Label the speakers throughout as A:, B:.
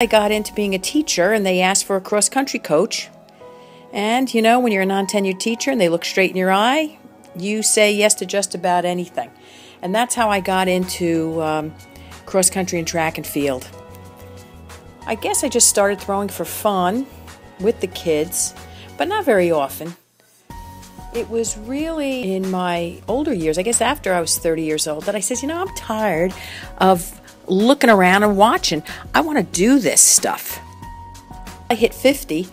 A: I got into being a teacher, and they asked for a cross-country coach. And, you know, when you're a non-tenured teacher and they look straight in your eye, you say yes to just about anything. And that's how I got into cross-country and track and field. I guess I just started throwing for fun with the kids, but not very often. It was really in my older years, I guess after I was 30 years old, that I said, you know, I'm tired of looking around and watching. I want to do this stuff. I hit 50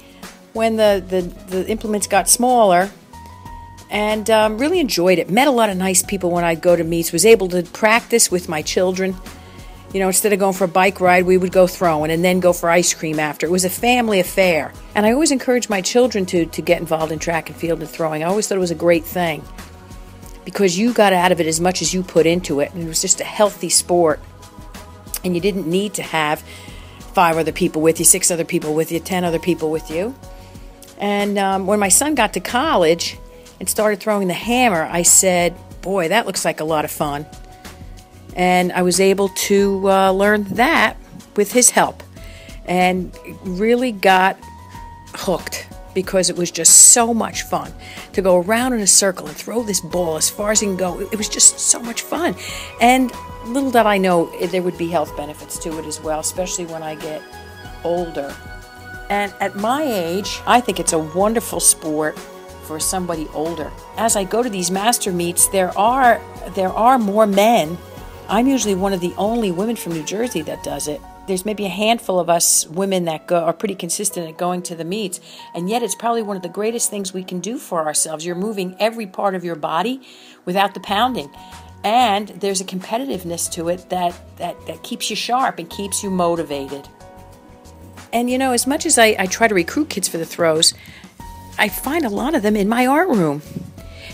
A: when the implements got smaller, and really enjoyed it. Met a lot of nice people when I'd go to meets, was able to practice with my children. You know, instead of going for a bike ride, we would go throwing and then go for ice cream after. It was a family affair. And I always encouraged my children to get involved in track and field and throwing. I always thought it was a great thing because you got out of it as much as you put into it. And it was just a healthy sport. And you didn't need to have 5 other people with you, 6 other people with you, 10 other people with you. And when my son got to college and started throwing the hammer, I said, boy, that looks like a lot of fun. And I was able to learn that with his help and really got hooked because it was just so much fun to go around in a circle and throw this ball as far as you can go. It was just so much fun. And little did I know there would be health benefits to it as well, especially when I get older. And at my age, I think it's a wonderful sport for somebody older. As I go to these master meets, there are more men. I'm usually one of the only women from New Jersey that does it. There's maybe a handful of us women that are pretty consistent at going to the meets, and yet it's probably one of the greatest things we can do for ourselves. You're moving every part of your body without the pounding, and there's a competitiveness to it that keeps you sharp and keeps you motivated. And you know, as much as I try to recruit kids for the throws, I find a lot of them in my art room,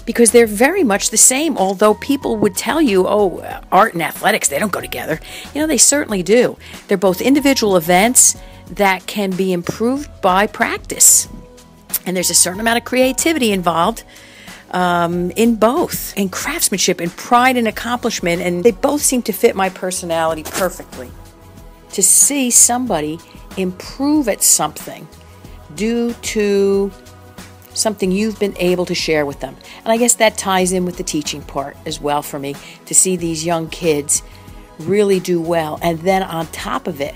A: because they're very much the same, although people would tell you, oh, art and athletics, they don't go together. You know, they certainly do. They're both individual events that can be improved by practice. And there's a certain amount of creativity involved in both, and craftsmanship and pride and accomplishment, and they both seem to fit my personality perfectly. To see somebody improve at something due to something you've been able to share with them. And I guess that ties in with the teaching part as well for me, to see these young kids really do well. And then on top of it,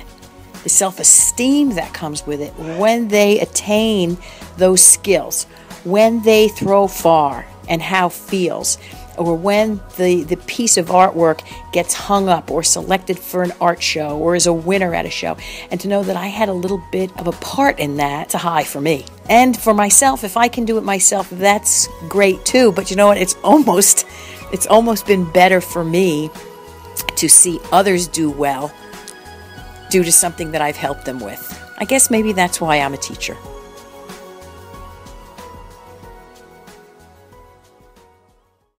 A: the self-esteem that comes with it when they attain those skills, when they throw far and how it feels, or when the piece of artwork gets hung up or selected for an art show or is a winner at a show. And to know that I had a little bit of a part in that, it's a high for me. And for myself, if I can do it myself, that's great too. But you know what? It's almost been better for me to see others do well due to something that I've helped them with. I guess maybe that's why I'm a teacher.